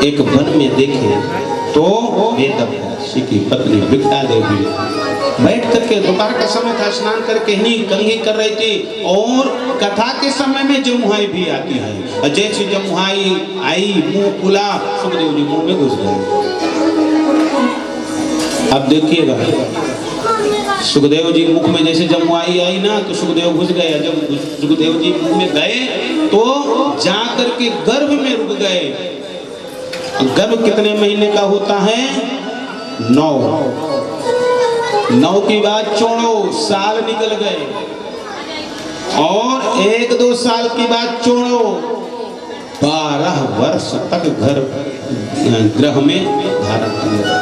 एक वन में देखे तो वेदव्यास की पत्नी बिकटा देवी बैठ करके दोपहर का समय था, स्नान करके ही कंघी कर रही थी और कथा के समय में जमुहाई भी आती है। जैसे जमुहाई आई मुंह खुला, सुखदेव जी मुंह में घुस गए। अब देखिएगा सुखदेव जी मुख में जैसे जमुआई आई ना तो सुखदेव घुस गए। जब सुखदेव जी मुंह में गए तो जाकर के गर्भ में रुक गए। गर्भ कितने महीने का होता है? 9। 9 की बात छोड़ो, साल निकल गए और 1-2 साल की बात छोड़ो, 12 वर्ष तक ग्रह में धारण किया।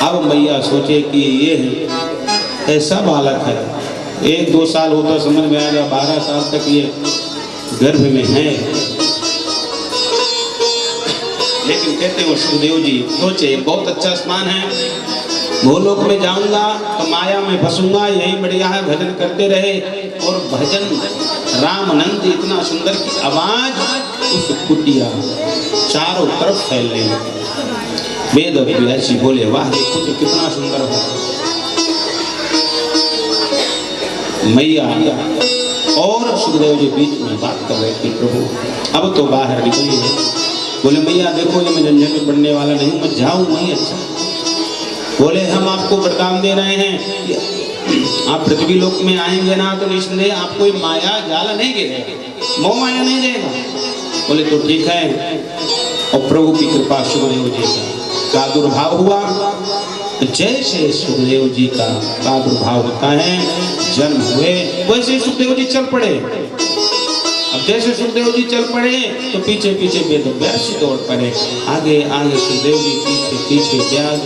अब मैया सोचे कि ये ऐसा बालक है, 1-2 साल होता समझ में आएगा, 12 साल तक ये गर्भ में है। लेकिन कहते हो सुखदेव जी सोचे बहुत अच्छा स्थान है, भूलोक में जाऊंगा तो माया में फंसूंगा, यही बढ़िया है, भजन करते रहे। और भजन राम नंद इतना सुंदर की आवाज उस कुटिया चारों तरफ फैल रही। वेदव्यास जी बोले वाह ये कुटिया कितना सुंदर है। मैया और सुखदेव जी बीच में बात कर रहे थे, प्रभु अब तो बाहर निकलिए। बोले मैया देखो ये मैं झंझट में पड़ने वाला नहीं, मैं जाऊं नहीं। अच्छा बोले हम आपको वरदान दे रहे हैं कि आप पृथ्वी लोक में आएंगे ना तो निस्संदेह आपको माया जाल नहीं गिरेगा, मोह माया नहीं देगा। बोले तो ठीक है। और प्रभु की कृपा सुखदेव जी का दुर्भाव हुआ। जैसे सुखदेव जी का प्रादुर्भाव होता है, जन्म हुए, वैसे सुखदेव जी चल पड़े। अब जैसे सुखदेव जी चल पड़े तो पीछे पीछे वेदव्यास जी दौड़ पड़े, आगे आगे सुखदेव जी पीछे पीछे व्यास।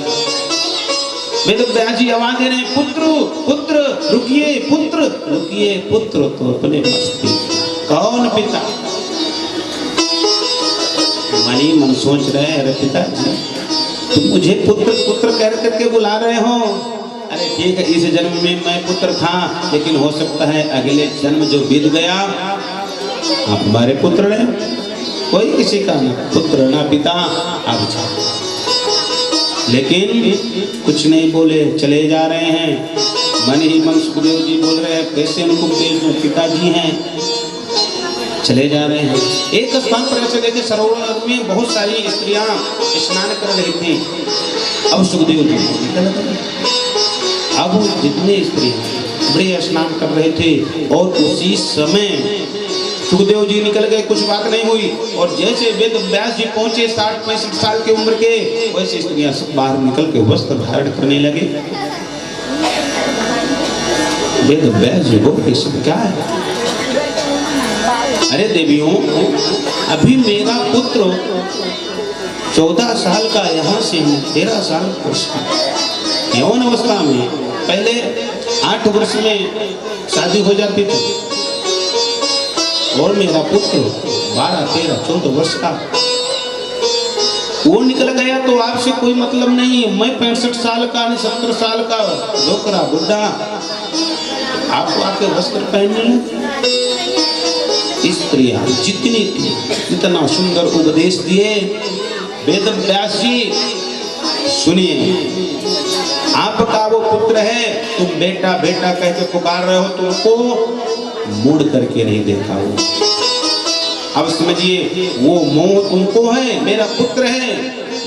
वेदव्यास जी आवाज दे रहे हैं पुत्र पुत्र रुकिए, पुत्र रुकिए, पुत्र तो अपने मस्ती। कौन पिता? मनी मन सोच रहे हैं, अरे पिताजी तुम मुझे पुत्र पुत्र कह करके बुला रहे हो। अरे ठीक है इस जन्म में मैं पुत्र था, लेकिन हो सकता है अगले जन्म जो बीत गया आप हमारे पुत्र हैं। कोई किसी का ना पुत्र ना पिता। आप लेकिन कुछ नहीं बोले, चले जा रहे हैं। मन ही मन सुखदेव जी बोल रहे हैं कैसे उनको उपदेश दूं, पिताजी हैं। चले जा रहे हैं। एक स्थान पर ऐसे देखे सरोवर में बहुत सारी स्त्रियां स्नान कर रही थी। अब सुखदेव जी अब जितने स्त्रियां बड़े स्नान कर रहे थे और उसी समय सुखदेव जी निकल गए, कुछ बात नहीं हुई। और जैसे वेदव्यास जी पहुंचे 60-65 साल की उम्र के, वैसे स्त्रियां सब बाहर निकल के वस्त्र धारण करने लगे। वेदव्यास जी बोले सब क्या है? अरे देवियों अभी मेरा पुत्र 14 साल का यहाँ से 13 साल यौन अवस्था में, पहले 8 वर्ष में शादी हो जाती थी और मेरा पुत्र 12, 13, 14 वर्ष का वो निकल गया तो आपसे कोई मतलब नहीं। मैं 65 साल का 70 साल का डोकरा बुढ़ा आपको आके वस्त्र पहनने। स्त्रियां जितनी थी इतना सुंदर उपदेश दिए वेदव्यास जी। सुनिए आपका वो पुत्र है, तुम बेटा बेटा कह के पुकार रहे हो, तुमको मुड़ करके नहीं देखा वो। अब समझिए वो मोह तुमको है, मेरा पुत्र है,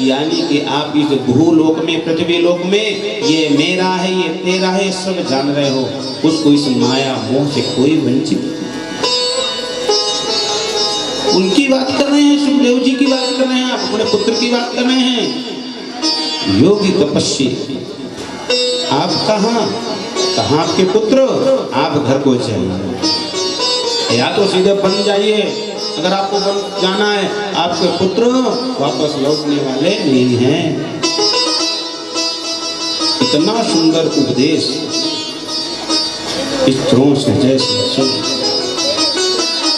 यानी कि आप इस भूलोक में पृथ्वी लोक में ये मेरा है ये तेरा है सब जान रहे हो। उसको इस माया मोह से कोई वंचित। उनकी बात कर रहे हैं, सुखदेव जी की बात कर रहे हैं, आप अपने पुत्र की बात कर रहे हैं। योगी तपस्वी आप कहाँ आपके पुत्र? आप घर को चाहिए या तो सीधे बन जाइए, अगर आपको बन जाना है आपके पुत्र वापस लौटने वाले नहीं हैं। इतना सुंदर उपदेश स्त्रों से जैसे सुन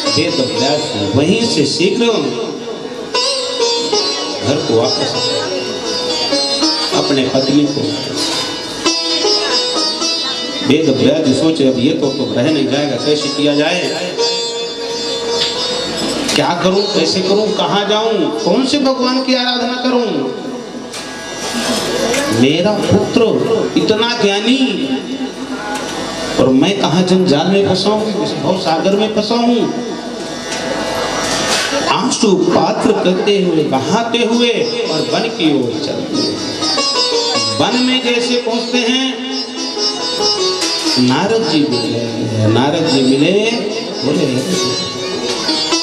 वेदव्यास वहीं से शीघ्र घर को वापस अपने पत्नी को। वेदव्यास सोचे अब ये तो रह नहीं जाएगा, कैसे किया जाए। क्या करूं, कैसे करूं, कहां जाऊं, कौन से भगवान की आराधना करूं। मेरा पुत्र इतना ज्ञानी और मैं कहां जंजाल में फंसा हूं, इस भव सागर में फंसा हूं। आंसू पात्र करते हुए, बहाते हुए और वन की ओर चलते। वन में जैसे पहुंचते हैं, नारद जी मिले। नारद जी मिले, बोले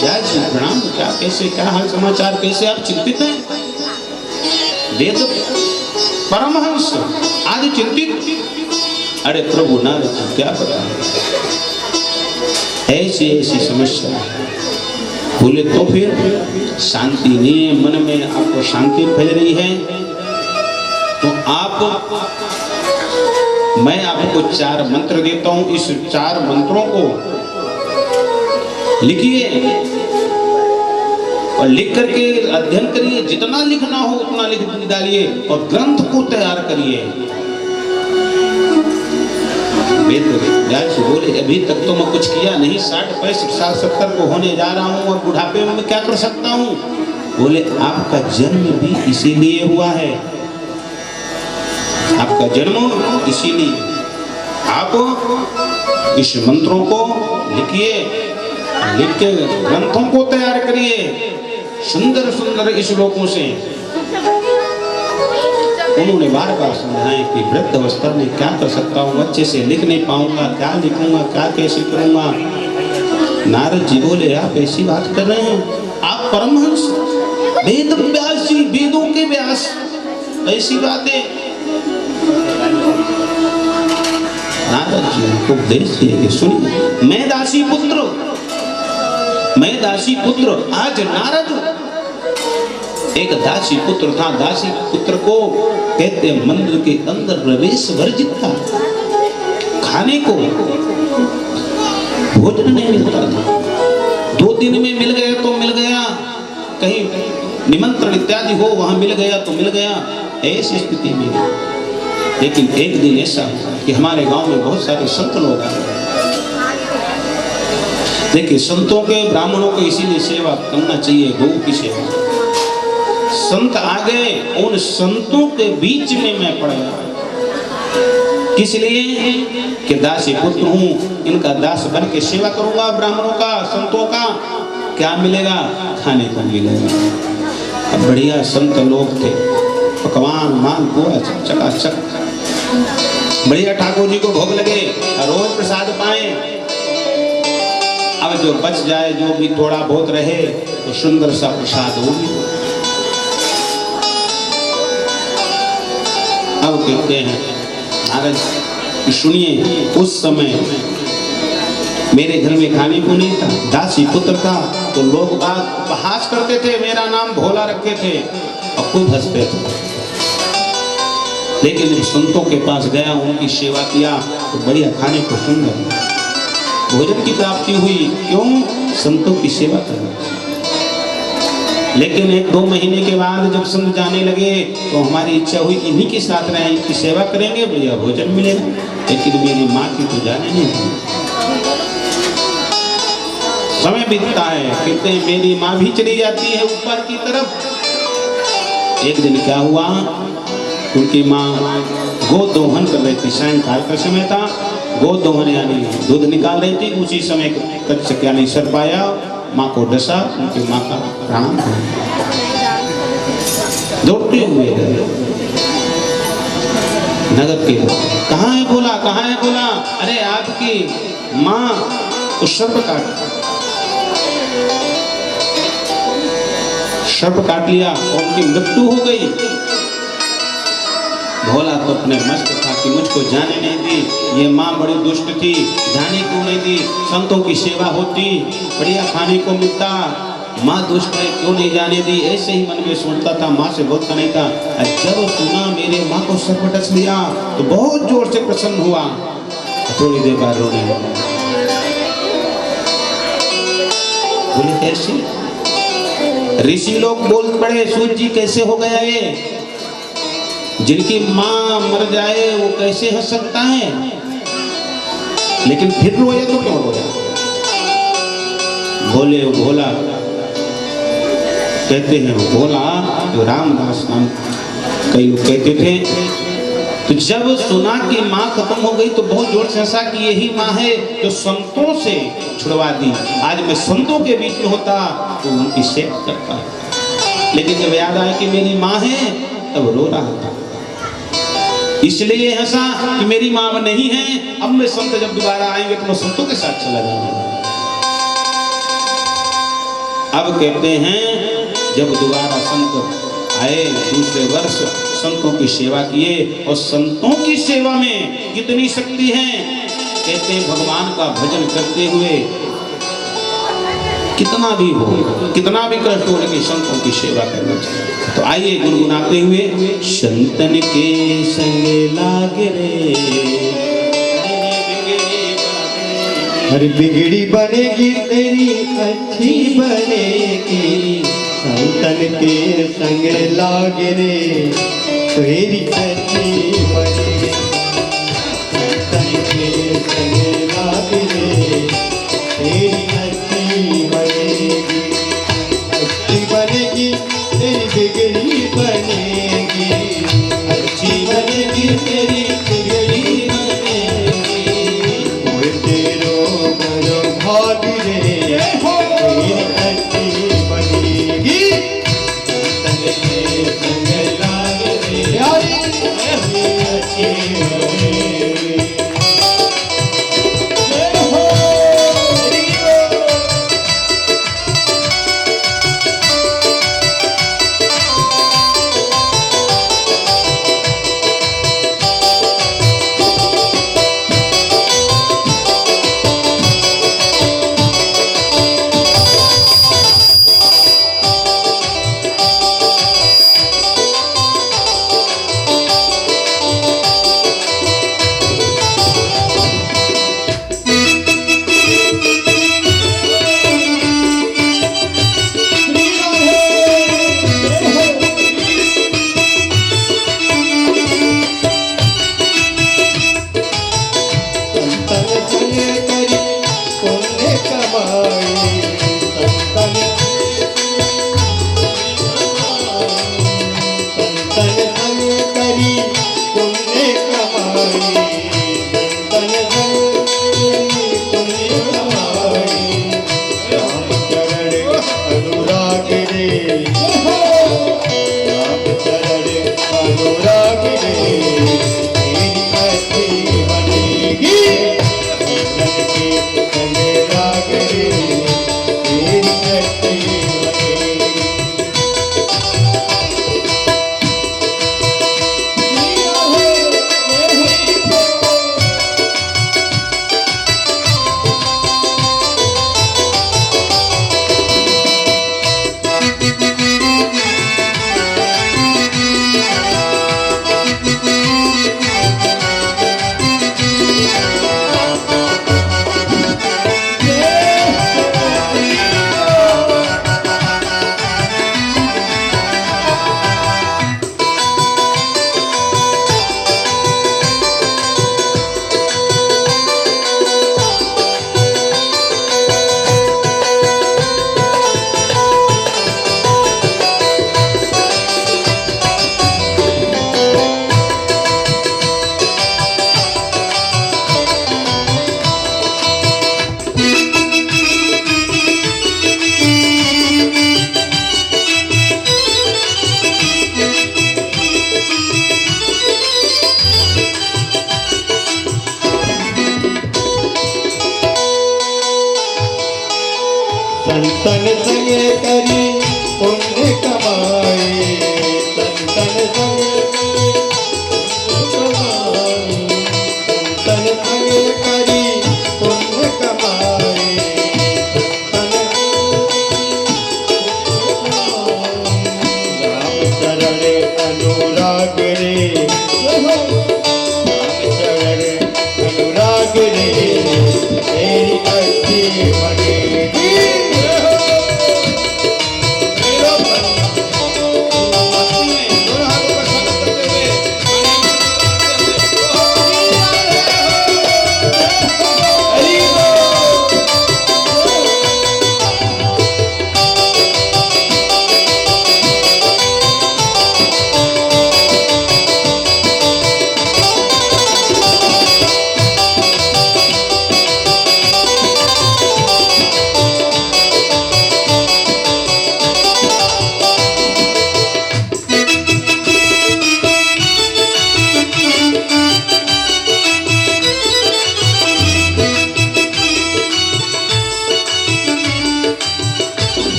जय श्री प्रणाम, क्या कैसे, क्या हाल समाचार, कैसे आप चिंतित हैं? वेद परमहंस आज चिंतित। अरे प्रभु नारद जी क्या पता, ऐसी ऐसी समस्या है। बोले तो फिर शांति नहीं है मन में, आपको शांति फैल रही है तो मैं आपको 4 मंत्र देता हूं। इस 4 मंत्रों को लिखिए और लिख करके अध्ययन करिए, जितना लिखना हो उतना लिख डालिए और ग्रंथ को तैयार करिए। बोले अभी तक तो मैं कुछ किया नहीं, 60 65 साल 70 को होने जा रहा हूँ और बुढ़ापे में मैं क्या कर सकता हूँ। बोले आपका जन्म भी इसीलिए हुआ है, आपका जन्म इसीलिए। आप इस मंत्रों को लिखिए, लिख के ग्रंथों को तैयार करिए सुंदर सुंदर श्लोकों से। उन्होंने बार बार समझाया कि वृद्ध अवस्था में क्या कर सकता हूँ, अच्छे से लिख नहीं पाऊंगा, क्या लिखूंगा, क्या कैसे करूंगा। नारद जी बोले आप ऐसी बात कर रहे हैं, आप परमहंस वेद व्यास जी, वेदों के व्यास, ऐसी बातें। नारद जी को उपदेश दिए, सुनिए, मैं दासी पुत्र। आज नारद, एक दासी पुत्र था, दासी पुत्र को कहते मंदिर के अंदर प्रवेश वर्जित था। खाने को भोजन नहीं मिलता था, 2 दिन में मिल गया तो मिल गया, कहीं निमंत्रण इत्यादि हो वहां मिल गया तो मिल गया, ऐसी स्थिति में। लेकिन एक दिन ऐसा कि हमारे गांव में बहुत सारे संत लोग आ गए। देखिए संतों के, ब्राह्मणों को इसीलिए सेवा करना चाहिए, गौ की सेवा। संत आ गए, उन संतों के बीच में मैं पड़ गया। किस लिए? कि दासी पुत्र हूं, इनका दास बन के सेवा करूंगा, ब्राह्मणों का, संतों का। क्या मिलेगा? खाने को मिलेगा। अब बढ़िया संत लोग थे, पकवान मालपुआ चकाचक, बढ़िया ठाकुर जी को भोग लगे, रोज प्रसाद पाए। अब जो बच जाए, जो भी थोड़ा बहुत रहे, तो सुंदर सा प्रसाद होगी। अब कहते हैं महाराज सुनिए, उस समय मेरे घर में खाने को नहीं था, दासी पुत्र था, तो लोग उपहास करते थे, मेरा नाम भोला रखे थे और खूब हंसते थे। लेकिन जब संतों के पास गया, उनकी सेवा किया तो बढ़िया खाने को सुंदर भोजन की प्राप्ति हुई। क्यों? संतों की सेवा करना। लेकिन 1-2 महीने के बाद जब संत जाने लगे तो हमारी इच्छा हुई कि इन्हीं के साथ रहें, इनकी सेवा करेंगे, बढ़िया भोजन मिलेगा। लेकिन मेरी माँ की तो जाने नहीं दी। समय बीतता है, कहते हैं मेरी माँ भी चली जाती है ऊपर की तरफ। एक दिन क्या हुआ, उनकी माँ गोदोहन कर रही थी, सायंकाल का समय था, गोदोहन यानी दूध निकाल रही थी। उसी समय कच्छ यानी सर्प आया, माँ को डसा, उनकी माँ का प्राण दौड़ते हुए नगर के लोग, कहाँ है बोला, कहाँ है बोला? अरे आपकी माँ को सर्प काट लिया और उनकी मृत्यु हो गई। भोला तो अपने मस्त था कि मुझको जाने नहीं दी, ये माँ बड़ी दुष्ट थी, जाने को नहीं दी, संतों की सेवा होती, बढ़िया खाने को मिलता, माँ दुष्ट है क्यों नहीं जाने दी, ऐसे ही मन में सोचता था, माँ से बोलता नहीं था। जब सुना मेरे माँ को सर्प डस लिया तो बहुत जोर से प्रसन्न हुआ, थोड़ी देर बाद रोने लगा। बोले कैसे? ऋषि लोग बोल पड़े, सूत जी कैसे हो गया ये? जिनकी माँ मर जाए वो कैसे हंस सकता है? लेकिन फिर रोया तो क्यों रोया? बोले भोला कहते हैं वो बोला तो रामदास नाम कई लोग कहते थे। तो जब सुना कि माँ खत्म हो गई तो बहुत जोर से हंसा कि यही माँ है जो संतों से छुड़वा दी। आज मैं संतों के बीच में होता तो उनकी सेवा करता, लेकिन जब याद आया कि मेरी माँ है तब रो रहा था। इसलिए हंसा कि मेरी माँ अब नहीं है, अब मैं संत जब दोबारा आएंगे तो मैं संतों के साथ चला जाऊंगा। अब कहते हैं जब दोबारा संत आए दूसरे वर्ष संतों की सेवा किए, और संतों की सेवा में कितनी शक्ति है। कहते हैं भगवान का भजन करते हुए कितना भी हो, कितना भी कष्ट हो, लेकिन संतों की सेवा करना चाहिए। तो आइए गुनगुनाते हुए संतन के संग लागे रे, हर बिगड़ी बनेगी तेरी अच्छी बनेगी, संतन के संग लागे रे तेरी अच्छी बनेगी, संतन के संग लागे रे तेरी अच्छी बनेगी, अच्छी बनेगी तेरी बिगड़ी बनेगी, अच्छी बनेगी तेरी बिगड़ी बनेगी, वो तेरो बड़ो भाग रे तेरी अच्छी बनेगी, संतन के संग लागे रे तेरी अच्छी बनेगी। संतन संगे करी पुण्य कमाए, संतन संगे कमाए, संतन संगे करी पुण्य कमाए, राम शरण अनुराग रे, राम शरण अनुराग रे तेरी अच्छी बनेगी।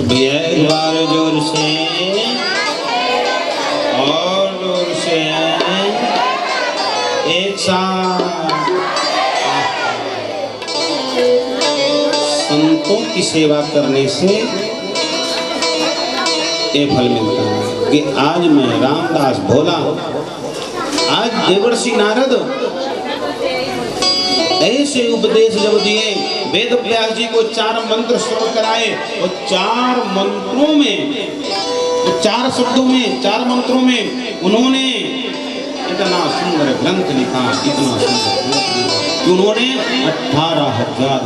भैया एक बार जोर से और जोर से एक साथ। संतों की सेवा करने से ये फल मिलता है कि आज मैं रामदास भोला, आज देवर्षि नारद ऐसे उपदेश जब दिए, वेद व्यास जी को 4 मंत्र श्रवण कराए और 4 मंत्रों में, 4 शब्दों में, 4 मंत्रों में उन्होंने इतना सुंदर ग्रंथ लिखा, इतना सुंदर ग्रंथ लिखा कि उन्होंने 18,000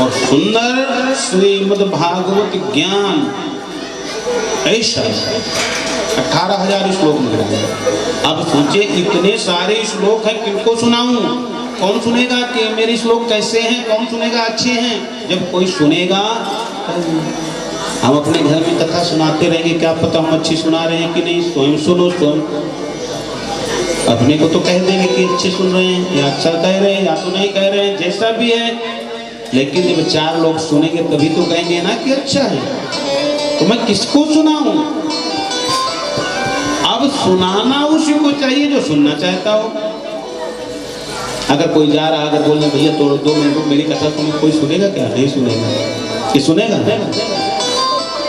और सुंदर श्रीमद् भागवत ज्ञान ऐसा 18,000 श्लोक मिल रहे हैं। अब सोचे इतने सारे श्लोक हैं, किनको सुनाऊं? कौन सुनेगा कि मेरे श्लोक कैसे हैं? कौन सुनेगा अच्छे हैं? जब कोई सुनेगा, हम अपने घर में कथा सुनाते रहेंगे, क्या पता हम अच्छी सुना रहे हैं कि नहीं। स्वयं सुनो, स्वयं अपने को तो कह देंगे कि अच्छे सुन रहे हैं या अच्छा कह रहे हैं या तो नहीं कह रहे हैं, जैसा भी है। लेकिन जब 4 लोग सुनेंगे तभी तो कहेंगे ना कि अच्छा है। तो मैं किसको सुनाऊं? अब सुनाना उसी को चाहिए जो सुनना चाहता हो। अगर कोई जा रहा, अगर बोलना भैया तोड़ो 2 मिनट मेरी कथा सुनो, कोई सुनेगा क्या? नहीं सुनेगा। ये सुनेगा?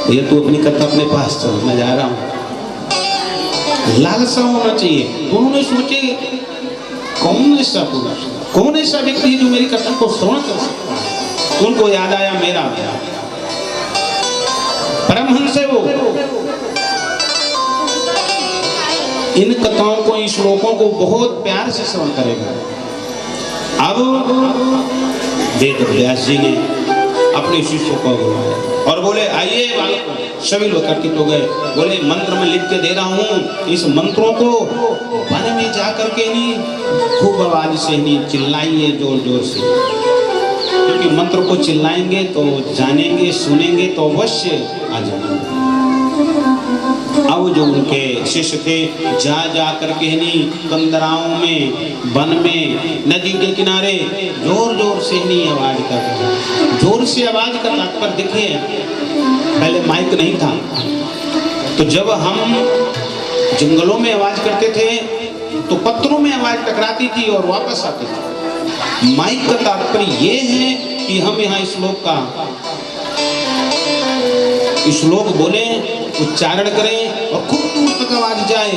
भैया तू अपनी कथा अपने पास चल, मैं जा रहा हूँ। लालसा होना चाहिए। तो उन्होंने सोचे कौन ऐसा पुरुष, कौन ऐसा व्यक्ति है जो मेरी कथा को श्रवण कर सकता है। तो उनको याद आया मेरा परमहंस है वो। इन कथाओं को, इन श्लोकों को बहुत प्यार से श्रवण करेगा। अब वेद व्यास जी ने अपने शिष्यों को बुलाया और बोले आइए बालकों। सभी लोग एकत्रित हो गए। बोले मंत्र में लिख के दे रहा हूँ, इस मंत्रों को वन में जा करके नहीं खूब आवाज से नहीं चिल्लाइए, जोर जोर से, क्योंकि मंत्र को चिल्लाएंगे तो जानेंगे, सुनेंगे तो अवश्य आ जाएंगे। अब जो उनके शिष्य थे जा करके नहीं कंदराओं में, वन में, नदी के किनारे जोर जोर से नहीं आवाज करते। जोर से आवाज का तात्पर्य देखिए, पहले माइक नहीं था, तो जब हम जंगलों में आवाज करते थे तो पत्थरों में आवाज टकराती थी और वापस आती थी। माइक का तात्पर्य ये है कि हम यहाँ श्लोक बोले, उच्चारण करें और खूब दूर तक आवाज जाए।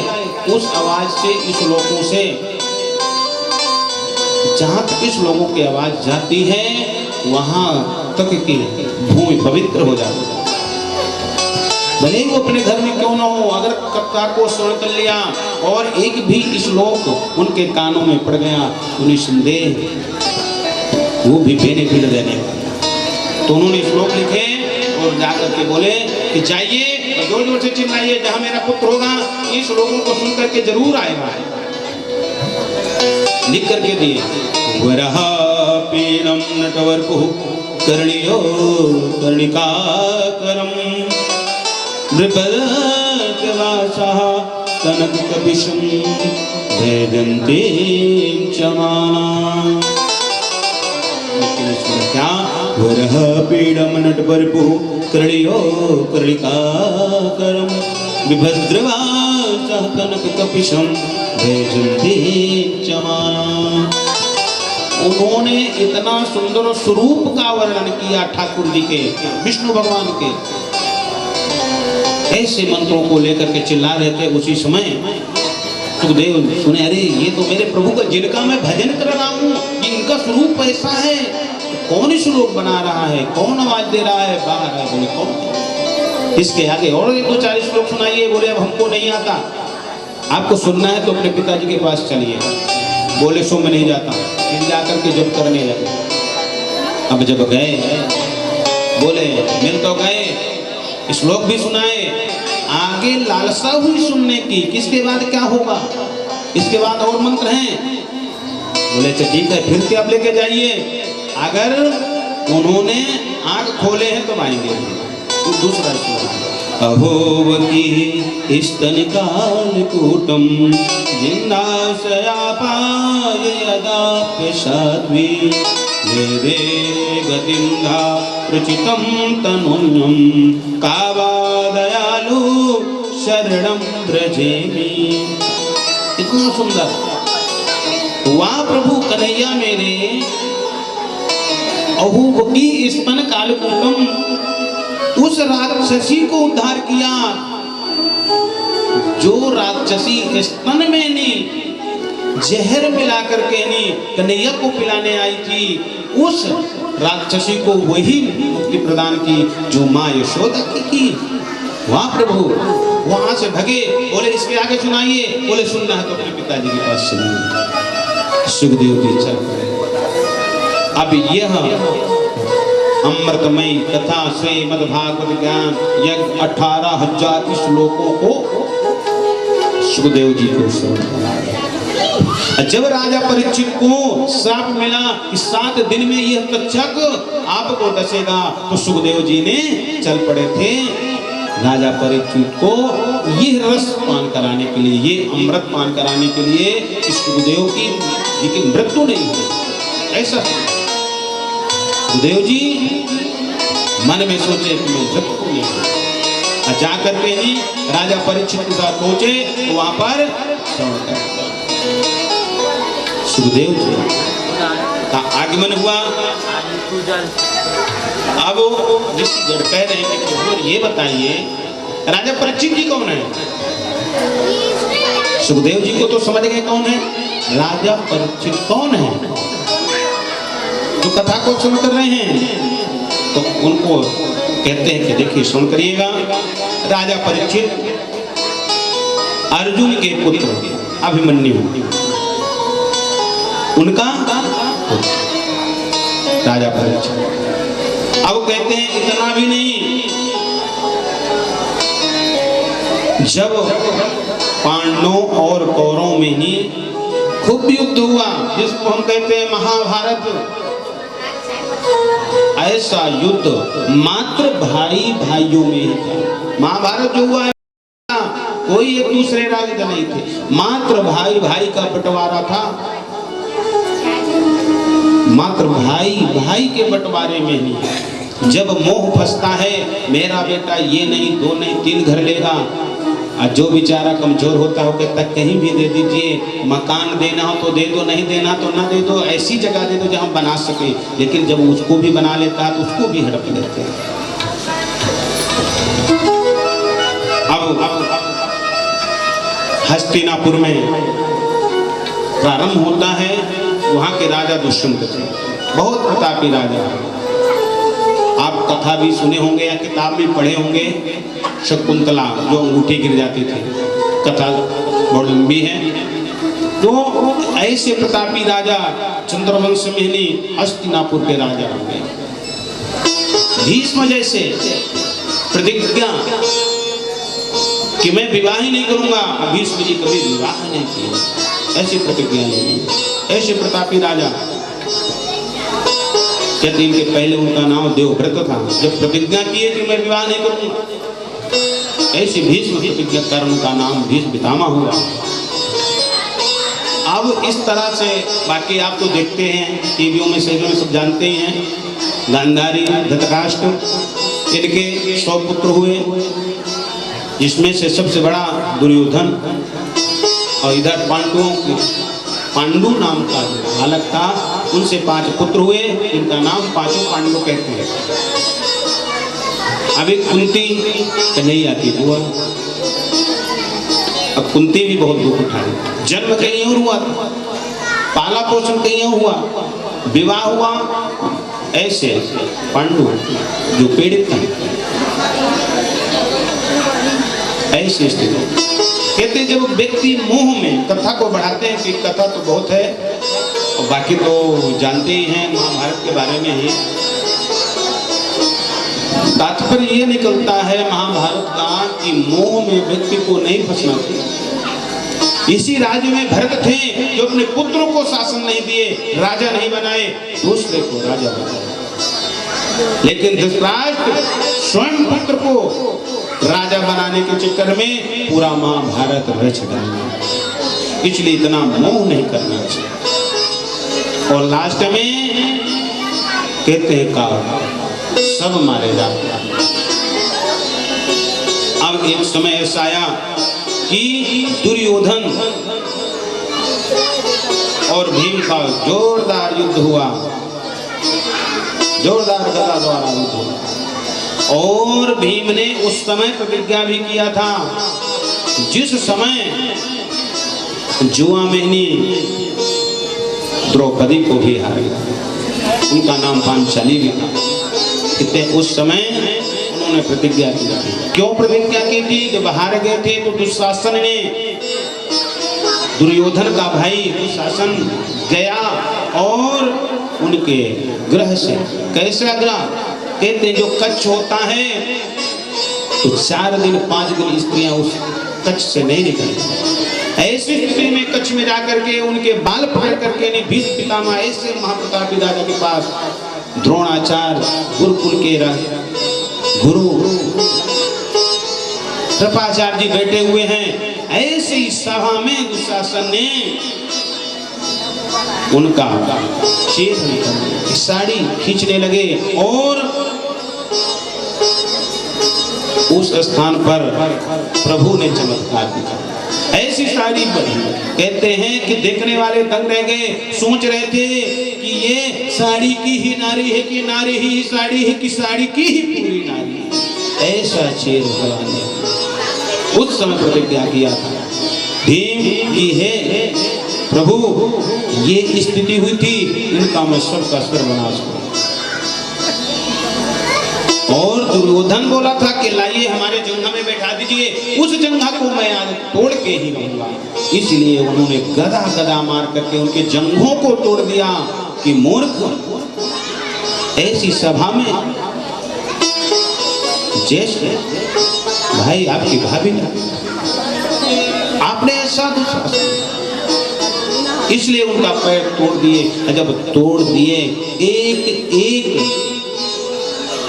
उस आवाज से, इस श्लोकों से जहां तक इस लोगों की आवाज जाती है वहां तक की भूमि पवित्र हो जाती है। भले ही वो अपने घर में क्यों ना हो, अगर कथा को श्रवण कर लिया और एक भी श्लोक उनके कानों में पड़ गया तो निसंदेह वो भी बेनिफिट देने वाला। तो उन्होंने श्लोक लिखे और जाकर के बोले कि जाइए और जोर जोर से चिल्लाइए, जहां मेरा पुत्र होगा इस श्लोकों को सुन करके जरूर आएगा। लिख करके दिए, वरहा पीनम नटवर्पु कर्णियो कर्णिकाकरम नृपदवासः कनककपिशं वेदन्ते चमाना। क्या वरह पीडम नटवर्पु कर्णियो कर्णिकाकरम विभद्रवासः कनककपिशं वेदन्ते चमाना। उन्होंने इतना सुंदर स्वरूप का वर्णन किया ठाकुर जी के, विष्णु भगवान के। ऐसे मंत्रों को लेकर के चिल्ला रहे थे। उसी समय सुखदेव सुने, अरे ये तो मेरे प्रभु का, जिनका मैं भजन कर रहा हूँ, इनका स्वरूप ऐसा है, कौन श्लोक बना रहा है, कौन आवाज दे रहा है बाहर है। बोले कौन? इसके आगे और 1-2-4 श्लोक सुनाइए। बोले अब हमको नहीं आता, आपको सुनना है तो अपने पिताजी के पास चलिए। बोले सो मैं नहीं जाता। फिर जाकर के जब करने लगे। अब जब गए, बोले मिल तो गए, श्लोक भी सुनाए, आगे लालसा हुई सुनने की, किसके बाद क्या होगा, इसके बाद और मंत्र हैं। बोले अच्छा ठीक है, फिर से आप लेके जाइए। अगर उन्होंने आंख खोले हैं तो आएंगे, दूसरा श्लोक, अहोवकी स्तन काल कूटम जिन्नाशयापाय यदाप्य साध्वी वेदे गतिं धा प्रचितं तनुन्यं कावा दयालु शरणं व्रजेमि। इतना सुंदर, वाह प्रभु कन्हैया मेरे, अहोवकी स्तन कालकूटम, उस राक्षसी को उद्धार किया जो राक्षसी स्तन में ने जहर मिलाकर के कन्हैया को पिलाने आई थी, उस राक्षसी को वही मुक्ति प्रदान की जो माँ यशोदा की। वहां प्रभु वहां से भगे, बोले इसके आगे सुनाइए, बोले सुनना है तो अपने पिताजी के पास सुनिए। सुखदेव जी चल पड़े। अब यह अमृतमयी कथा श्रीमद् भागवत ज्ञान यज्ञ 18,000 श्लोकों को सुखदेव जी को सुना। जब राजा परीक्षित को श्राप मिला कि 7 दिन में यह तक्षक आपको डसेगा, तो सुखदेव जी ने चल पड़े थे राजा परीक्षित को यह रस पान कराने के लिए, ये अमृत पान कराने के लिए कि सुखदेव की मृत्यु नहीं है। ऐसा सुखदेव जी मन में सोचे कि मैं मृत्यु नहीं है। जाकर के ही राजा परीक्षित के साथ पहुंचे तो वहां पर सुखदेव जी का आगमन हुआ। अब ऋषिगण कह रहे हैं कि ये बताइए राजा परीक्षित जी कौन है? सुखदेव जी को तो समझ गए कौन है, राजा परीक्षित कौन है। जो कथा को सुन कर रहे हैं तो उनको कहते हैं कि देखिए सुन करिएगा, राजा परीक्षित अर्जुन के पुत्र अभिमन्यु उनका राजा परीक्षित। अब कहते हैं इतना भी नहीं, जब पांडवों और कौरवों में ही खूब युद्ध हुआ जिसको हम कहते हैं महाभारत, ऐसा युद्ध मात्र भाई भाइयों में ही था। महाभारत जो हुआ है कोई एक दूसरे राज्य का नहीं थे, मात्र भाई भाई का बंटवारा था, मात्र भाई भाई के बंटवारे में ही। जब मोह फंसता है मेरा बेटा ये नहीं 2 नहीं 3 घर लेगा, और जो बेचारा कमजोर होता है वो कहता कहीं भी दे दीजिए, मकान देना हो तो दे दो, नहीं देना तो ना दे दो, ऐसी जगह दे दो जहाँ बना सके। लेकिन जब उसको भी बना लेता है तो उसको भी हड़प लेते हैं। अब हस्तिनापुर में प्रारंभ होता है, वहाँ के राजा दुष्यंत थे, बहुत प्रतापी राजा। आप कथा भी सुने होंगे या किताब में पढ़े होंगे, शकुंतला जो अंगूठी गिर जाती थी, कथा बहुत लंबी है। तो ऐसे प्रतापी राजा चंद्रवंश में ही हस्तिनापुर के राजा हो गए। भीष्म जैसे प्रतिज्ञा कि मैं विवाह ही नहीं करूंगा, भीष्म जी कभी विवाह नहीं किए, ऐसी प्रतिज्ञा नहीं। ऐसे प्रतापी राजा कहते इनके पहले उनका नाम देवव्रत था, जब प्रतिज्ञा किए कि मैं विवाह नहीं करूंगा, ऐसे भीष्म प्रतिज्ञा कर्म का नाम भीष्म पितामह हुआ। अब इस तरह से बाकी आप तो देखते हैं टीवियों में सीरियल में सब जानते ही हैं, गांधारी धृतराष्ट्र इनके 100 पुत्र हुए, जिसमें से सबसे बड़ा दुर्योधन, और इधर पांडु नाम का बालक था, उनसे 5 पुत्र हुए, इनका नाम पांचों पांडु कहते हैं। अब एक कुंती कन्हैया की बुआ, अब कुंती भी बहुत दुख उठाई। जन्म कहीं और हुआ, पाला पोषण कहीं और हुआ, विवाह हुआ, ऐसे पांडु जो पीड़ित थे, ऐसी स्थिति। कहते जब व्यक्ति मोह में कथा को बढ़ाते हैं कि कथा तो बहुत है और बाकी तो जानते ही हैं महाभारत के बारे में ही, तात्पर्य ये निकलता है महाभारत का कि मोह में व्यक्ति को नहीं फंसना चाहिए। इसी राज्य में भरत थे जो अपने पुत्रों को शासन नहीं दिए, राजा नहीं बनाए, दूसरे को राजा बनाए। लेकिन धृतराष्ट्र स्वयं पुत्र को राजा बनाने के चक्कर में पूरा महाभारत रच डाला। इसलिए इतना मोह नहीं करना चाहिए। और लास्ट में कहते हैं का सब मारे जाते हैं। अब एक समय ऐसा आया कि दुर्योधन और भीम का जोरदार युद्ध हुआ, जोरदार गदा द्वारा युद्ध हुआ। और भीम ने उस समय प्रतिज्ञा भी किया था, जिस समय जुआ मेहनी द्रौपदी को भी हारा, उनका नाम पांचाली भी था। कितने उस समय उन्होंने प्रतिज्ञा की थी। क्यों प्रतिज्ञा की थी? जब हार गए थे तो दुशासन ने, दुर्योधन का भाई दुशासन गया और उनके ग्रह से, कैसा ग्रह? कहते जो कच्छ होता है तो 4 दिन 5 दिन स्त्रियां उस कच्छ से नहीं निकलती। ऐसी स्थिति में कच्छ में जाकर के उनके बाल फाड़ करके ने भीष्म पितामह ऐसे महाप्रतापी दादा के पास द्रोणाचार्य गुरुकुल के गुरु कृपाचार्य जी बैठे हुए हैं। ऐसी सभा में दुशासन ने उनका चेत साड़ी खींचने लगे और उस स्थान पर प्रभु ने चमत्कार दिखा। ऐसी साड़ी बनी, कहते हैं कि देखने वाले दंग रह गए, सोच रहे थे कि ये साड़ी की ही नारी है कि नारी ही साड़ी है कि साड़ी की ही पूरी नारी है। ऐसा चेत भगवान ने उस समय प्रतिज्ञा किया था भीम की है प्रभु, ये स्थिति हुई थी, इनका मैं सबका सर्वनाश करूं। और दुर्योधन बोला था कि लाइए हमारे जंघा में बैठा दीजिए, उस जंघा को मैं आज तोड़ के ही रहूंगा। इसलिए उन्होंने गदा गदा मार करके उनके जंघों को तोड़ दिया कि मूर्ख। ऐसी सभा में जैसे भाई आपकी भाभी ना, आपने ऐसा इसलिए उनका पैर तोड़ दिए। जब तोड़ दिए, एक एक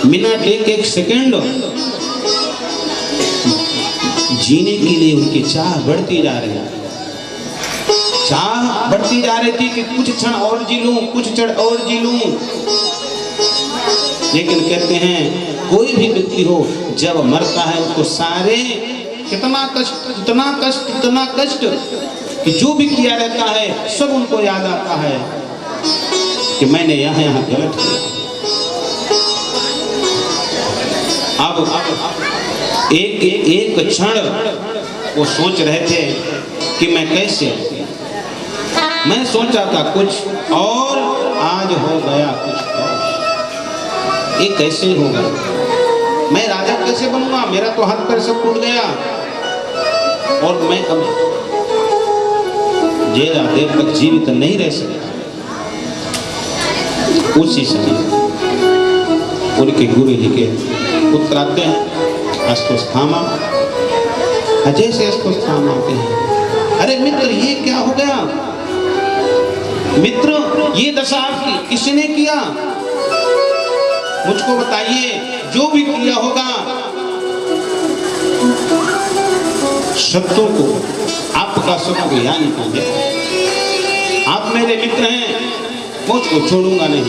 मिनट एक एक सेकंड जीने के लिए उनकी चाह बढ़ती जा रही है, चाह बढ़ती जा रही थी कि कुछ क्षण और जी लूं, कुछ क्षण और जी लूं। लेकिन कहते हैं कोई भी व्यक्ति हो जब मरता है उसको सारे कितना कष्ट कि जो भी किया रहता है सब उनको याद आता है कि मैंने यहाँ गलत किया। अब एक क्षण वो सोच रहे थे कि मैं कैसे, मैं सोचा था कुछ और आज हो गया कुछ और। ये कैसे होगा? मैं राजा कैसे बनूंगा? मेरा तो हाथ पैर सब टूट गया और मैं अब ज्यादा देर तक जीवित नहीं रह सकता। उसी समय उनके गुरु जी के पुत्र आते हैं अश्वत्थामा। अजय से अश्वत्थामा आते हैं, अरे मित्र ये क्या हो गया? मित्र ये दशा आपकी किसने किया? मुझको बताइए, जो भी किया होगा शब्दों को आपका सब यहाँ निकाले। आप मेरे मित्र हैं, मुझको छोड़ूंगा नहीं।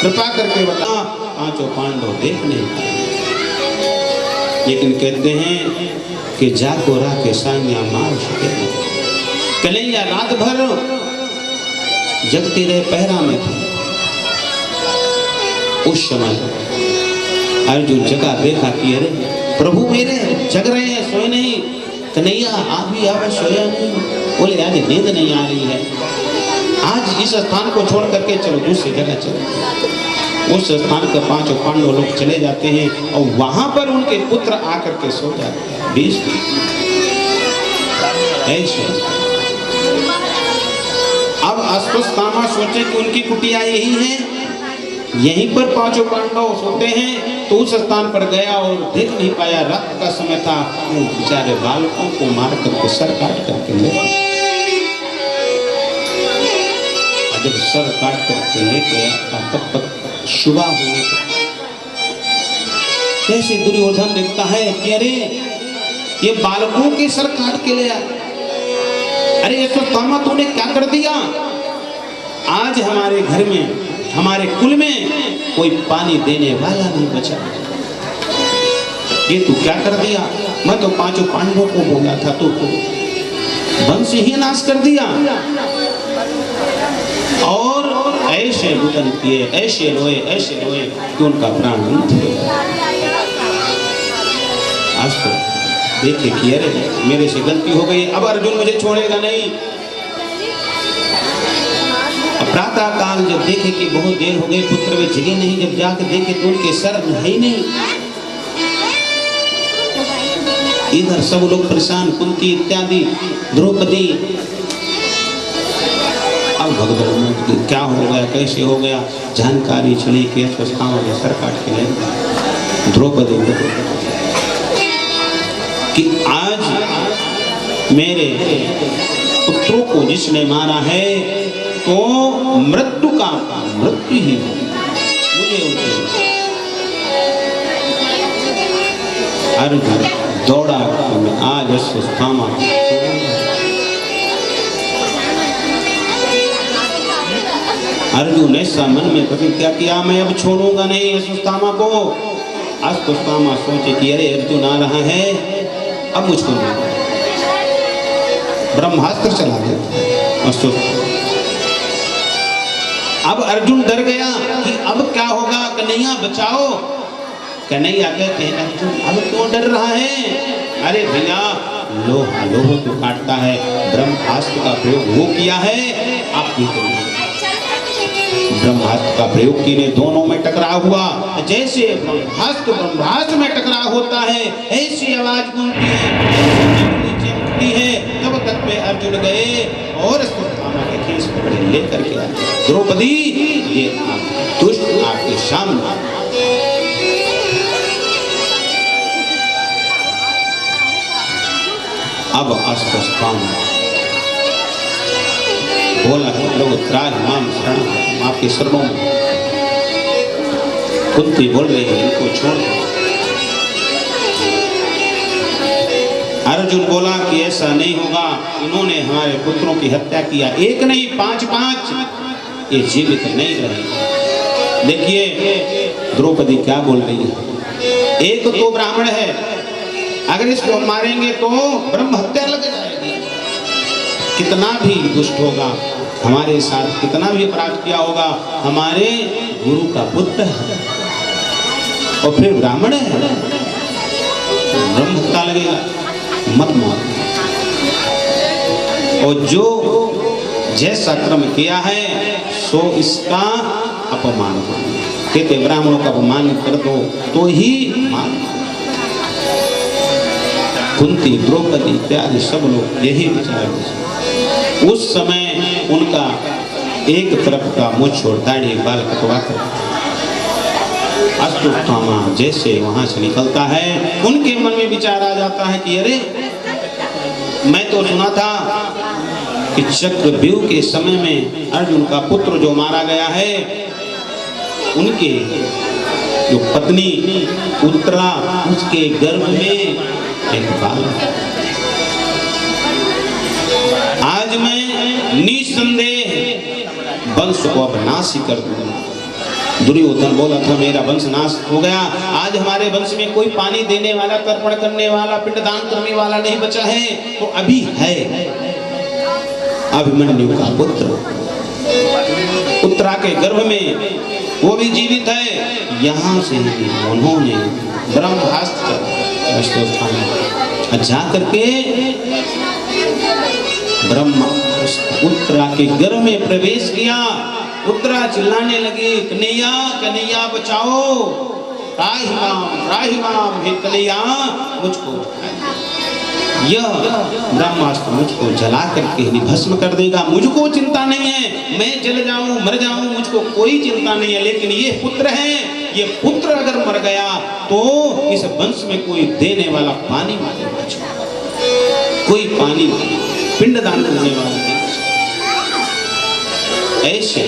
कृपा करके बता, पांचों पांडव देख नहीं पाए। लेकिन कहते हैं कि जाको राके सान्या मार सके। कन्हैया रात भर जगती रहे पहरा में थे। उस समय अर्जुन जगा देखा कि अरे प्रभु मेरे जग रहे हैं, सोए नहीं। कन्हैया आप भी आवे, सोया नहीं। बोले आज नींद नहीं आ रही है, आज इस स्थान को छोड़ करके चलो दूसरी जगह चलो। उस स्थान पर पांचों पांडव लोग चले जाते हैं और वहां पर उनके पुत्र आकर के सो जाते हैं। 20 ऐसे अब अश्वत्थामा सोचे कि उनकी कुटिया यही है, यहीं पर पांचों पांडव सोते हैं। तो उस स्थान पर गया और देख नहीं पाया, रात का समय था। वो बेचारे बालकों को मार करके सर काट करके ले। जब सर काट कर चले गया तब तक सुबह होने को कैसे दुर्योधन देखता है कि अरे ये बालकों के सर काट के ले आया। अरे ये तो तामा तूने क्या कर दिया? आज हमारे घर में हमारे कुल में कोई पानी देने वाला नहीं बचा। ये तू क्या कर दिया? मैं तो पांचों पांडवों को बोला था तो वंश ही नाश कर दिया। और ऐसे रुदन किए, ऐसे रोए कि उनका प्राण मुक्त हो गया। आज तो देखे कि अरे मेरे से गलती हो गई, अब अर्जुन मुझे छोड़ेगा नहीं। प्रातः काल जब देखे कि बहुत देर हो गई, पुत्र वे जगे नहीं, जब जाकर देखे तो उनके सर है ही नहीं। इधर सब लोग परेशान, कुंती इत्यादि, द्रौपदी। अब भगवान क्या हो गया, कैसे हो गया, जानकारी चली कि अश्वत्थामा ने सर काट के ले। द्रौपदी कि आज मेरे पुत्रों को जिसने मारा है तो मृत्यु का मृत्यु ही मुझे उनके। अर्जुन दौड़ा आज अश्वत्थामा अर्जुन ऐसा मन में प्रतिज्ञा किया, मैं अब छोड़ूंगा नहीं अश्वत्थामा को। अश्वत्थामा सोचे कि अरे अर्जुन आ रहा है, अब मुझको नहीं। ब्रह्मास्त्र चला गया अश्वत्थामा। अब अर्जुन डर गया कि अब क्या होगा, कन्हैया बचाओ। कन्हैया कहते हैं अर्जुन अब क्यों डर रहा है? अरे भैया लोहा लोहे को काटता है, ब्रह्मास्त्र का प्रयोग वो किया है, आप भी करिए। ब्रह्मास्त्र का प्रयोग की ने दोनों में टकराव हुआ। जैसे ब्रह्मास्त्र में टकराव होता है ऐसी आवाज गूंजती है। तब तक में अर्जुन गए और अश्वत्थामा के केस पकड़े लेकर के आए। द्रौपदी ये दुष्ट आपके सामने। अब अश्वत्थामा बोला लोग त्राज माम शरण, आपके शरणों में। कुंती बोल रही है इनको छोड़ दो। अर्जुन बोला कि ऐसा नहीं होगा, इन्होंने हमारे पुत्रों की हत्या किया, एक नहीं 5-5, ये जीवित नहीं रहे। देखिए द्रौपदी क्या बोल रही है, एक तो ब्राह्मण है, अगर इसको मारेंगे तो ब्रह्म हत्या लग जाएगी। कितना भी दुष्ट होगा, हमारे साथ कितना भी अपराध किया होगा, हमारे गुरु का पुत्र है और फिर ब्राह्मण है, ब्रह्म हत्या लगेगा, मत मारो। और जो जैसा कर्म किया है सो इसका अपमान करो। कहते ब्राह्मणों का अपमान कर दो तो ही मान। कुंती द्रौपदी इत्यादि सब लोग यही विचार। उस समय उनका एक तरफ का मुझ और दाढ़ी बाल कटवा कर अश्वत्थामा जैसे वहां से निकलता है, उनके मन में विचार आ जाता है कि अरे मैं तो सुना था कि चक्रव्यूह के समय में अर्जुन का पुत्र जो मारा गया है, उनके जो पत्नी उत्तरा, उसके गर्भ में एक बाल। आज मैं निसंदेह वंश को अब नाश ही कर दूंगा। दुर्योधन बोला था मेरा वंश नाश हो गया, आज हमारे वंश में कोई पानी देने वाला, तर्पण करने वाला, पिंडदान करने वाला नहीं बचा है। तो अभी है अभिमन्यु का पुत्र उत्तरा के गर्भ में, वो भी जीवित है। यहाँ से उन्होंने ब्रह्मास्त्र जा करके ब्रह्मा उत्तरा के गर्भ में प्रवेश किया। उत्तरा चिल्लाने लगी कन्हैया कन्हैया बचाओ, राहिमाम हे कन्हैया मुझको। यह ब्रह्मास्त्र मुझको जला करके भस्म कर देगा, मुझको चिंता नहीं है, मैं जल जाऊं मर जाऊं मुझको कोई चिंता नहीं है। लेकिन ये पुत्र है, ये पुत्र अगर मर गया तो इस वंश में कोई देने वाला पानी नहीं बचा, कोई पानी पिंडदान करने वाला नहीं। ऐसे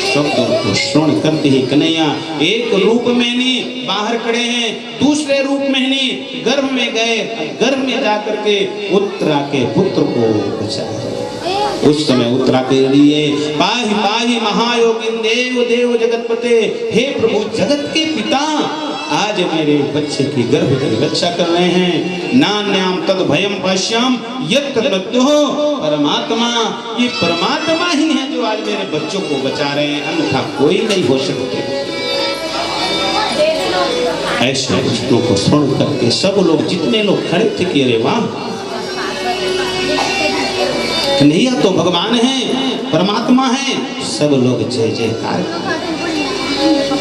शब्दों को श्रवण करते ही कन्हैया एक रूप में नहीं बाहर खड़े हैं, दूसरे रूप में नहीं गर्भ में गए, गर्भ में जाकर के उत्तरा के पुत्र को बचाया। उस समय उत्तरा के लिए पाहि पाहि महायोगिन देव देव जगतपते, हे प्रभु जगत के पिता, आज मेरे बच्चे की गर्भ की रक्षा कर रहे हैं। नान्याम तद भयम पश्यम यत्र मृत्युः परमात्मा, ये परमात्मा ही है जो आज मेरे बच्चों को बचा रहे हैं, अन्यथा कोई नहीं हो सकते। ऐसे वचनों को सुन करके सब लोग, जितने लोग खड़े थे कि अरे वाह, कन्हैया तो भगवान है, परमात्मा है, सब लोग जय जयकार।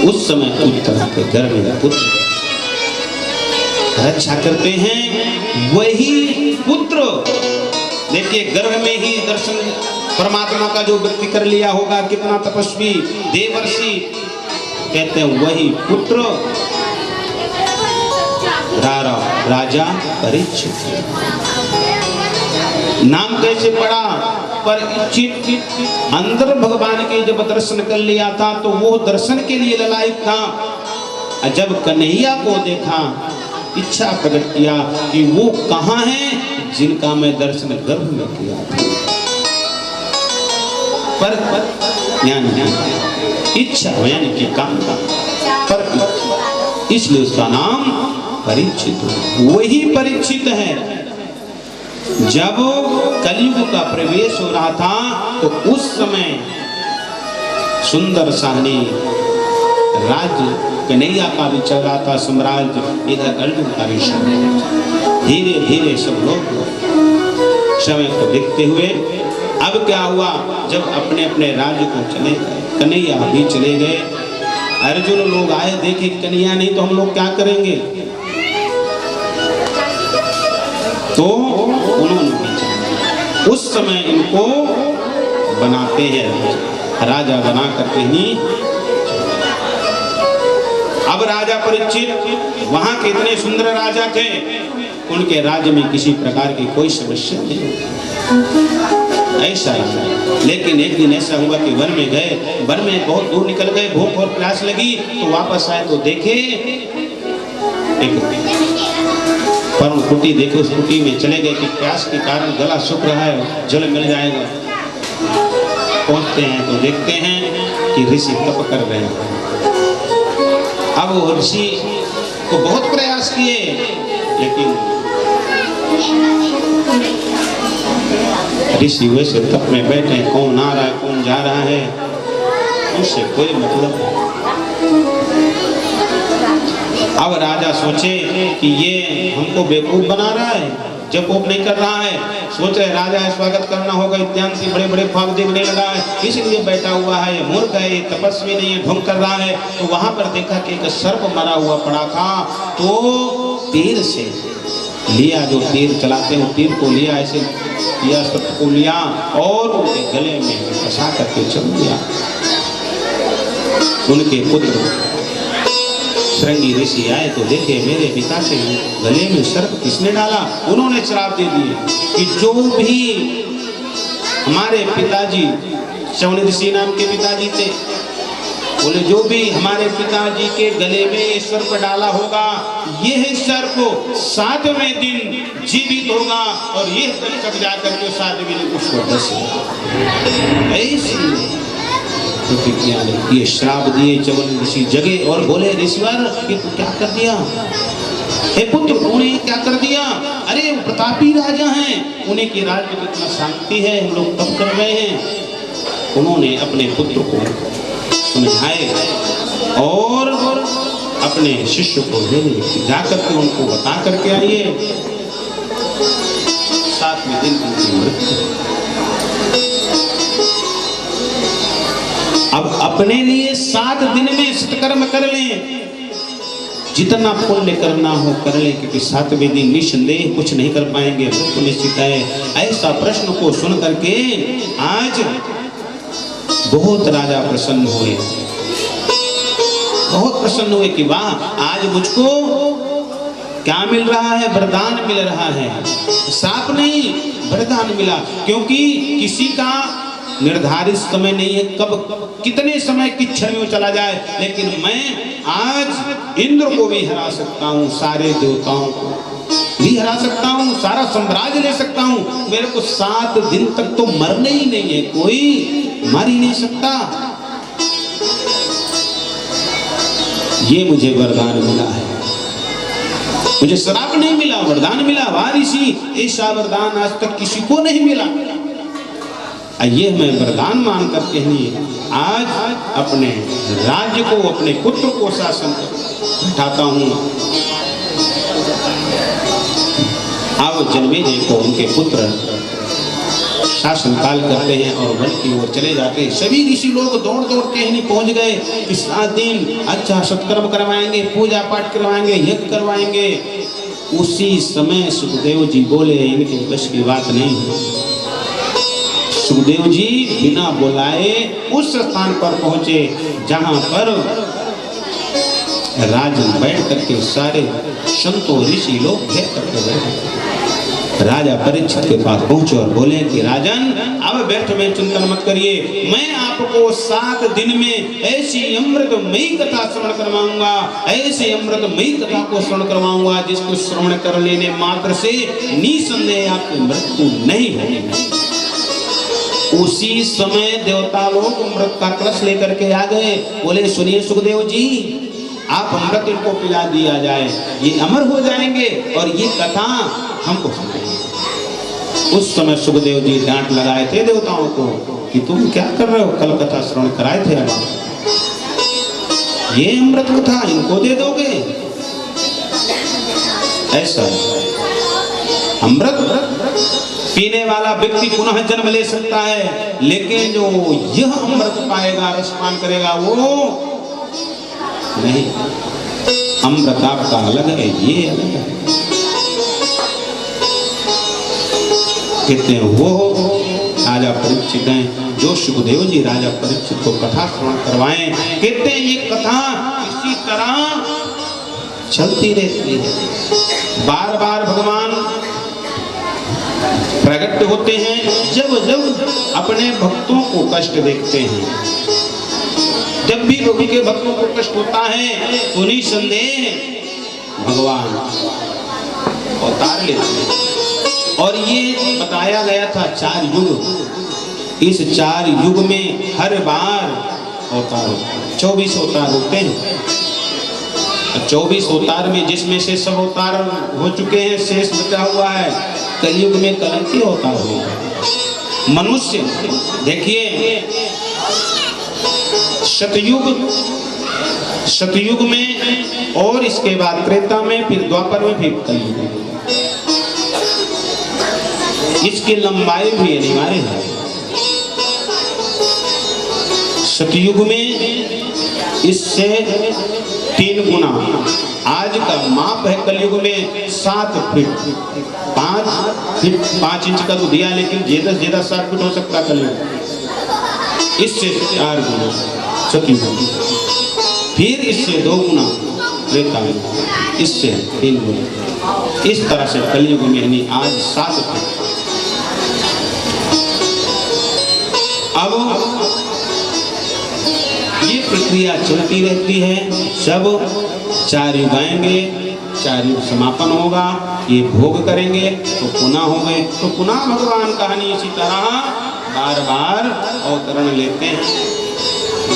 उस समय उत्तरा के गर्भ में पुत्र रक्षा करते हैं। वही पुत्र देखिए गर्भ में ही दर्शन परमात्मा का जो व्यक्ति कर लिया होगा, कितना तपस्वी देवर्षि, कहते हैं वही पुत्र राजा परीक्षित। नाम कैसे पड़ा? परीक्षित। अंदर भगवान के जब दर्शन कर लिया था तो वो दर्शन के लिए ललायित था। जब कन्हैया को देखा, इच्छा प्रकट किया कि वो कहाँ है जिनका मैं दर्शन गर्भ में किया था। पर यानी इच्छा यानी कि काम का पर, इसलिए उसका नाम परीक्षित। वही परीक्षित है। जब कलयुग का प्रवेश हो रहा था तो उस समय सुंदर साहनी राज्य कन्हैया का भी चल रहा था, साम्राज्य, इधर कलयुग का भी समय। धीरे धीरे सब लोग समय को देखते हुए अब क्या हुआ, जब अपने अपने राज्य को चले गए, कन्हैया भी चले गए। अर्जुन लोग आए, देखे कन्हैया नहीं तो हम लोग क्या करेंगे, तो उन्होंने उस समय इनको बनाते हैं राजा, बना करके ही। अब राजा परीक्षित वहां के इतने सुंदर राजा थे, उनके राज्य में किसी प्रकार की कोई समस्या नहीं, ऐसा ही। लेकिन एक दिन ऐसा हुआ कि वन में गए, वन में बहुत दूर निकल गए, भूख और प्यास लगी, तो वापस आए तो देखे एक परम कुटी, देखे उस कुटी में चले गए कि प्यास के कारण गला सूख रहा है, जल मिल जाएगा। पहुंचते हैं तो देखते हैं कि ऋषि तप कर रहे हैं। अब वो ऋषि को बहुत प्रयास किए, लेकिन ऋषि वैसे तप में बैठे, कौन आ रहा है कौन जा रहा है उससे कोई मतलब नहीं। अब राजा सोचे कि ये हमको बेवकूफ बना रहा है, जब वो नहीं कर रहा है, सोच रहे राजा है, स्वागत करना होगा, इत्यादि से बड़े बड़े ख्वाब देखने लगा है, इसलिए बैठा हुआ है, ये मूर्ख है, ये तपस्वी नहीं है, ढोंग कर रहा है। तो वहां पर देखा कि एक सर्प मरा हुआ पड़ा था, तो तीर से लिया, जो तीर चलाते हैं तीर को लिया, ऐसे किया, सर्प को लिया और उनके गले में फंसा करके चल दिया। उनके पुत्र श्रृंगी ऋषि आए तो देखे मेरे पिता के गले में सर्प किसने डाला। उन्होंने श्राप दे दिए कि जो भी हमारे पिताजी, शौनी ऋषि नाम के पिताजी थे, बोले जो भी हमारे पिताजी के गले में सर्प डाला होगा, यह सर्प 7वें दिन जीवित होगा और ये तक जाकर के 7वें दिन उसको डसेगा। ऐसी ये श्राप दिए चवन ऋषि जगे और बोले ऋषिवर कि तू क्या कर दिया, हे पुत्र तूने क्या कर दिया? अरे वो प्रतापी राजा हैं, उन्हीं के राज्य में कितना शांति है, हम लोग तप कर रहे हैं। उन्होंने अपने पुत्र को समझाए और अपने शिष्य को भेजे, जाकर के उनको बता करके आइए। 7वें दिन उनकी मृत्यु। अब अपने लिए 7 दिन में सत्कर्म कर लें, जितना पुण्य करना हो कर लें, क्योंकि 7वें दिन निसंदेह कुछ नहीं कर पाएंगे, मृत्यु निश्चित है। ऐसा प्रश्न को सुन करके आज बहुत राजा प्रसन्न हुए, बहुत प्रसन्न हुए कि वाह, आज मुझको क्या मिल रहा है, वरदान मिल रहा है, श्राप नहीं वरदान मिला। क्योंकि किसी का निर्धारित समय नहीं है, कब कितने समय की क्षण में चला जाए, लेकिन मैं आज इंद्र को भी हरा सकता हूँ, सारे देवताओं को भी हरा सकता हूँ, सारा साम्राज्य ले सकता हूँ। मेरे को 7 दिन तक तो मरने ही नहीं है, कोई मर ही नहीं सकता। ये मुझे वरदान मिला है, मुझे श्राप नहीं मिला, वरदान मिला। वारिसी ऐसा वरदान आज तक किसी को नहीं मिला। ये मैं वरदान मान करके नहीं आज अपने राज्य को, अपने पुत्र को शासन बैठाता हूँ। अब जन्मेजय को उनके पुत्र शासन काल करते हैं और वन की ओर चले जाते हैं। सभी ऋषि लोग दौड़ दौड़ के ही पहुंच गए कि 7 दिन अच्छा सत्कर्म करवाएंगे, पूजा पाठ करवाएंगे, यज्ञ करवाएंगे। उसी समय सुखदेव जी बोले इनके बस की बात नहीं है। सुखदेव जी बिना बुलाए उस स्थान पर पहुंचे जहां पर राजन बैठ करके सारे संतों ऋषि लोग घेर करके बैठे। राजा परीक्षित के पास पहुंचे और बोले कि राजन अब व्यर्थ में चिंतन मत करिए, मैं आपको 7 दिन में ऐसी अमृतमयी कथा श्रवण करवाऊंगा, ऐसी अमृतमयी कथा को श्रवण करवाऊंगा जिसको श्रवण कर लेने मात्र से निसंदेह आपकी मृत्यु नहीं होगी। उसी समय देवता लोग अमृत का कलश लेकर के आ गए। बोले सुनिए सुखदेव जी, आप अमृत इनको पिला दिया जाए, ये अमर हो जाएंगे और ये कथा हमको सुनाइए। उस समय सुखदेव जी डांट लगाए थे देवताओं को कि तुम क्या कर रहे हो, कल कथा श्रवण कराए थे, ये अमृत कथा इनको दे दोगे? ऐसा अमृत पीने वाला व्यक्ति पुनः जन्म ले सकता है, लेकिन जो यह अमृत पाएगा, रसपान करेगा, वो नहीं। अमृत आपका अलग है, ये अलग है। कहते हैं वो राजा परीक्षित हैं जो सुखदेव जी राजा परीक्षित को कथा श्रवण करवाएं। कहते हैं ये कथा इसी तरह चलती रहती है। बार बार भगवान प्रकट होते हैं जब जब अपने भक्तों को कष्ट देखते हैं। जब भी रोगी के भक्तों को कष्ट होता है तो निसंदेह भगवान अवतार लेते हैं। और ये बताया गया था 4 युग, इस 4 युग में हर बार अवतार होता है, 24 अवतार होते हैं। 24 अवतार में जिसमें से सब अवतार हो चुके हैं, शेष बचा हुआ है कलयुग में कलंकी अवतार होगा। मनुष्य देखिए सतयुग में और इसके बाद त्रेता में, फिर द्वापर में, फिर कलयुग में। इसकी लंबाई भी अनिवार्य है। सतयुग में इससे 3 गुना आज का माप है। कलयुग में 7 फीट 5 इंच का तो दिया, लेकिन ज्यादा से ज्यादा 7 फीट हो सकता है कलयुग। इससे 4 गुना सतयुग, फिर इससे 2 गुना त्रेता में, इससे 3 गुना। इस तरह से कलयुग में यानी आज 7 फीट। अब ये प्रक्रिया चलती रहती है। जब 4 युग आएंगे, 4 युग समापन होगा, ये भोग करेंगे तो पुनः होंगे, तो पुनः भगवान कहानी इसी तरह बार बार अवतरण लेते हैं।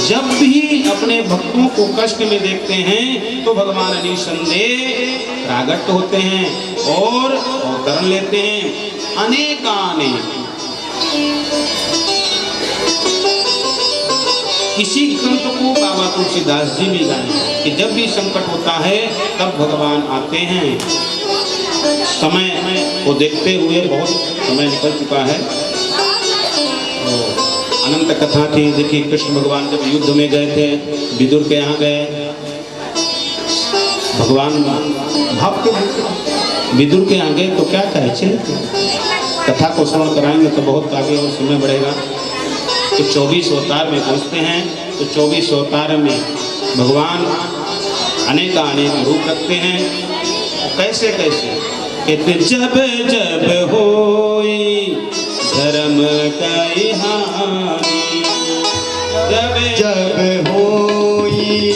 जब भी अपने भक्तों को कष्ट में देखते हैं तो भगवान निसंदेह प्रागट होते हैं और अवतरण लेते हैं। अनेकानेक इसी ग्रंथ को बाबा तुलसीदास जी भी गाए कि जब भी संकट होता है तब भगवान आते हैं। समय को देखते हुए बहुत समय निकल चुका है। तो अनंत कथा थी। देखिए कृष्ण भगवान जब युद्ध में गए थे, विदुर के यहाँ गए, भगवान भक्त विदुर के यहाँ गए तो क्या कहे, चलिए कथा को श्रवण कराएंगे तो बहुत आगे और समय बढ़ेगा। तो 24 अवतार में पहुँचते हैं। तो 24 अवतार में भगवान अनेक रूप रखते हैं। कैसे कैसे कहते जब जब होई धर्म कई हानि। जब होई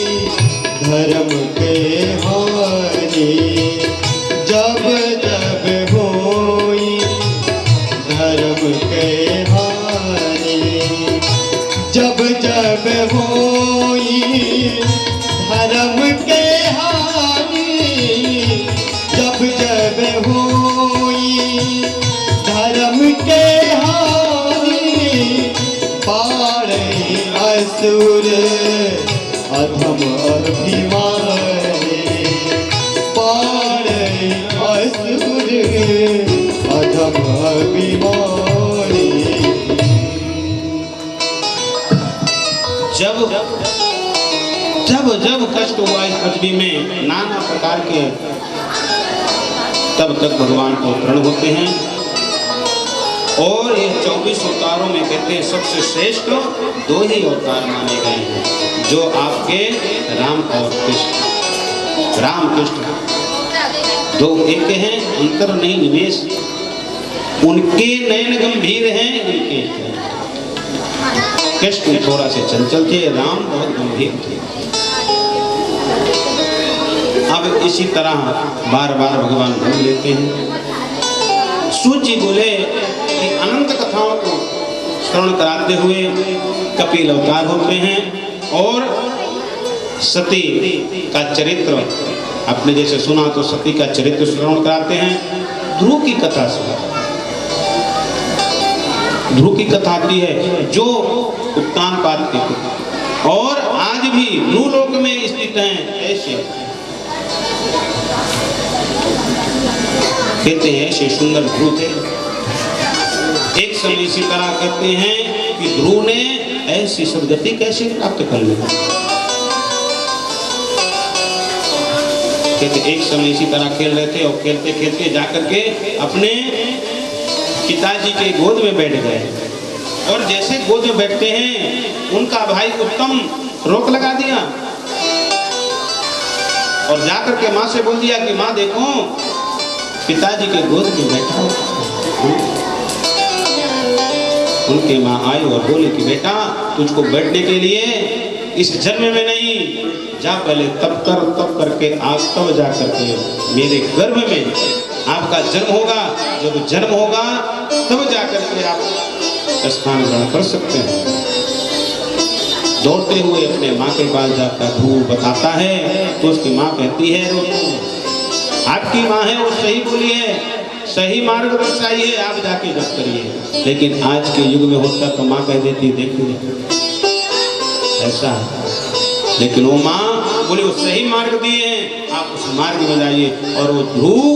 धर्म के हानि, जब जब होई धर्म के हानि, जब जब होई धर्म के हानि, जब जब होई धर्म के हानि, पारे असुर अधम अभिमानी, पारे असुर अधम अभिमानी। जब जब जब कष्ट हुआ इस पृथ्वी में नाना प्रकार के, तब तक भगवान को प्रण होते हैं। और ये 24 अवतारों में कहते हैं सबसे श्रेष्ठ 2 ही अवतार माने गए हैं, जो आपके राम और कृष्ण, राम कृष्ण 2 एक हैं, अंतर नहीं निवेश। उनके नयन गंभीर हैं, उनके कृष्ण थोड़ा से चंचल थे, राम बहुत गंभीर थे। अब इसी तरह बार बार भगवान भूल लेते हैं। सूत जी बोले कि अनंत कथाओं को श्रवण कराते हुए कपिल अवतार होते हैं और सती का चरित्र, आपने जैसे सुना तो सती का चरित्र श्रवण कराते हैं। ध्रुव की कथा से, ध्रुव की कथा आती है जो उत्तान पाद के, और आज भी ध्रुवलोक में स्थित हैं। ऐसे कहते हैं ऐसे सुंदर ध्रुव थे। एक समय इसी तरह कहते हैं कि ध्रुव ने ऐसी सदगति कैसे प्राप्त कर ली। कहते एक समय इसी तरह खेल रहे थे और खेलते खेलते जाकर के अपने पिताजी के गोद में बैठ गए, और जैसे गोद में बैठते हैं उनका भाई उत्तम रोक लगा दिया और जाकर के माँ से बोल दिया कि माँ देखो पिताजी के गोद में बैठा। उनके माँ आई और बोले कि बेटा तुझको बैठने के लिए इस जन्म में नहीं, जा पहले तब करके आज तब जा करके मेरे गर्भ में आपका जन्म होगा। जब जन्म होगा तब जाकर के आप स्थान ग्रहण कर सकते हैं। दौड़ते हुए अपने माँ के पास जाकर ध्रुव बताता है तो उसकी माँ कहती है आपकी माँ है वो सही बोली है, सही मार्ग दर्शाई है, आप जाके जप करिए। लेकिन आज के युग में होता तो माँ कह देती देखिए ऐसा है, लेकिन वो माँ बोली वो सही मार्ग दिए हैं, आप उस मार्ग में जाइए। और वो ध्रुव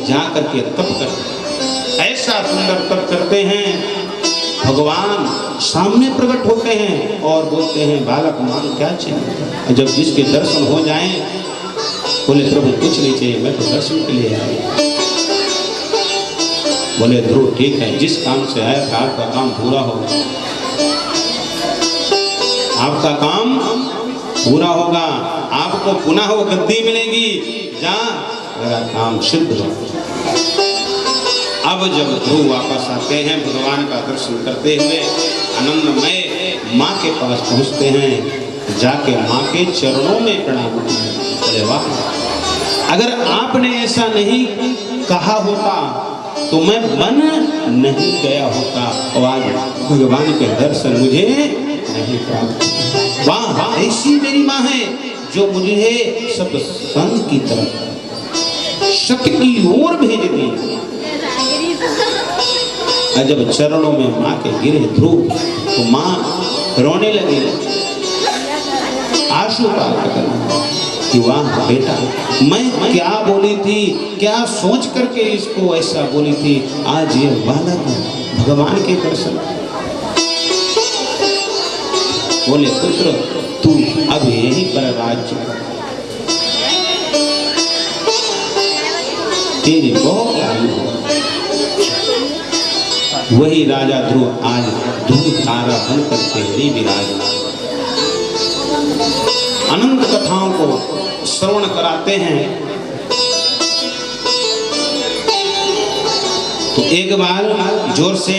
जा करके तप करते, ऐसा सुंदर तप करते हैं। भगवान सामने प्रकट होते हैं और बोलते हैं बालक मांग क्या चाहिए। जब जिसके दर्शन हो जाएं बोले प्रभु कुछ नहीं चाहिए, मैं तो दर्शन के लिए आया। बोले ध्रुव ठीक है, जिस काम से आया था आपका काम पूरा होगा, आपका काम पूरा होगा, आपको पुनः वो गद्दी मिलेगी जहाँ मेरा काम सिद्ध हो। अब जब ध्रुव वापस आते हैं भगवान का दर्शन करते हुए आनंदमय माँ के पास पहुँचते हैं, जाके माँ के चरणों में प्रणाम करते हैं। बोले वाह, अगर आपने ऐसा नहीं कहा होता तो मैं बन नहीं गया होता और आज भगवान के दर्शन मुझे नहीं प्राप्त। वाह, ऐसी मेरी माँ है जो मुझे सत्संग की तरफ सत्य की ओर भेज दी। जब चरणों में माँ के गिरे ध्रुव तो माँ रोने लगी, आंसू कि वाह बेटा मैं क्या बोली थी, क्या सोच करके इसको ऐसा बोली थी, आज ये बालक भगवान के दर्शन। बोले पुत्र तू अब यहीं पर राज्य कर, तेरी बहुत आयु हो। वही राजा ध्रुव आज ध्रुव तारा बन करके ही विराजमान। अनंत कथाओं को श्रवण कराते हैं। तो एक बार जोर से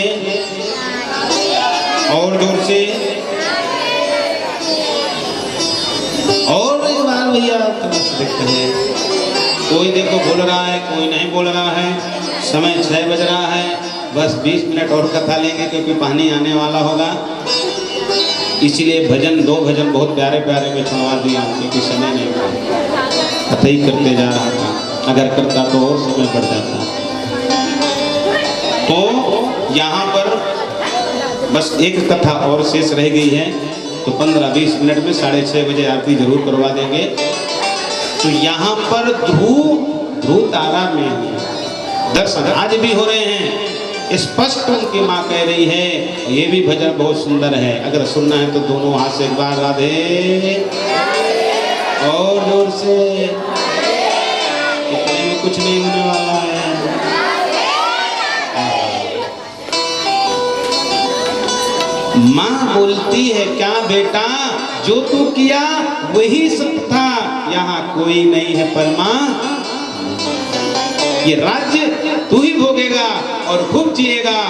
और जोर से, और एक बार भैया देखते हैं। कोई देखो बोल रहा है, कोई नहीं बोल रहा है। समय 6 बज रहा है, बस 20 मिनट और कथा लेंगे क्योंकि पानी आने वाला होगा। इसीलिए भजन, 2 भजन बहुत प्यारे प्यारे में छुड़वा दिया क्योंकि समय नहीं था, कथा ही करते जा रहा था। अगर करता तो और समय बढ़ जाता। तो यहाँ पर बस एक कथा और शेष रह गई है, तो 15-20 मिनट में 6:30 बजे आरती जरूर करवा देंगे। तो यहाँ पर ध्रुव तारा में दर्शन आज भी हो रहे हैं। स्पष्ट उनकी माँ कह रही है। ये भी भजन बहुत सुंदर है, अगर सुनना है तो दोनों हाथ से एक बार राधे, और जोर से। इतने में कुछ नहीं होने वाला है। माँ बोलती है, क्या बेटा, जो तू किया वही सब था, यहाँ कोई नहीं है पर माँ, ये राज्य तू ही भोगेगा और खूब जिएगा।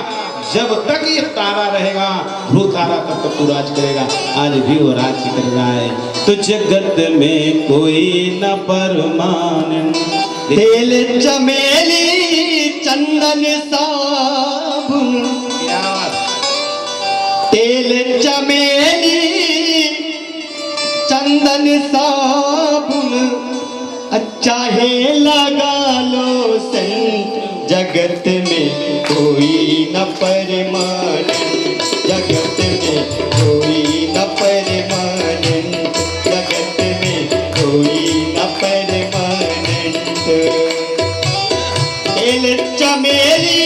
जब तक ये तारा रहेगा, ध्रुव तारा, तब तक तू राज करेगा। आज भी वो राज कर रहा है। तो जगत में कोई न परमान, तेल चमेली चंदन साबुन, तेल चमेली चंदन साबुन, चाहे लगा लो सेंट, जगत में कोई न परमान, जगत में कोई न परमान, जगत में कोई न परमान। तेल चमेली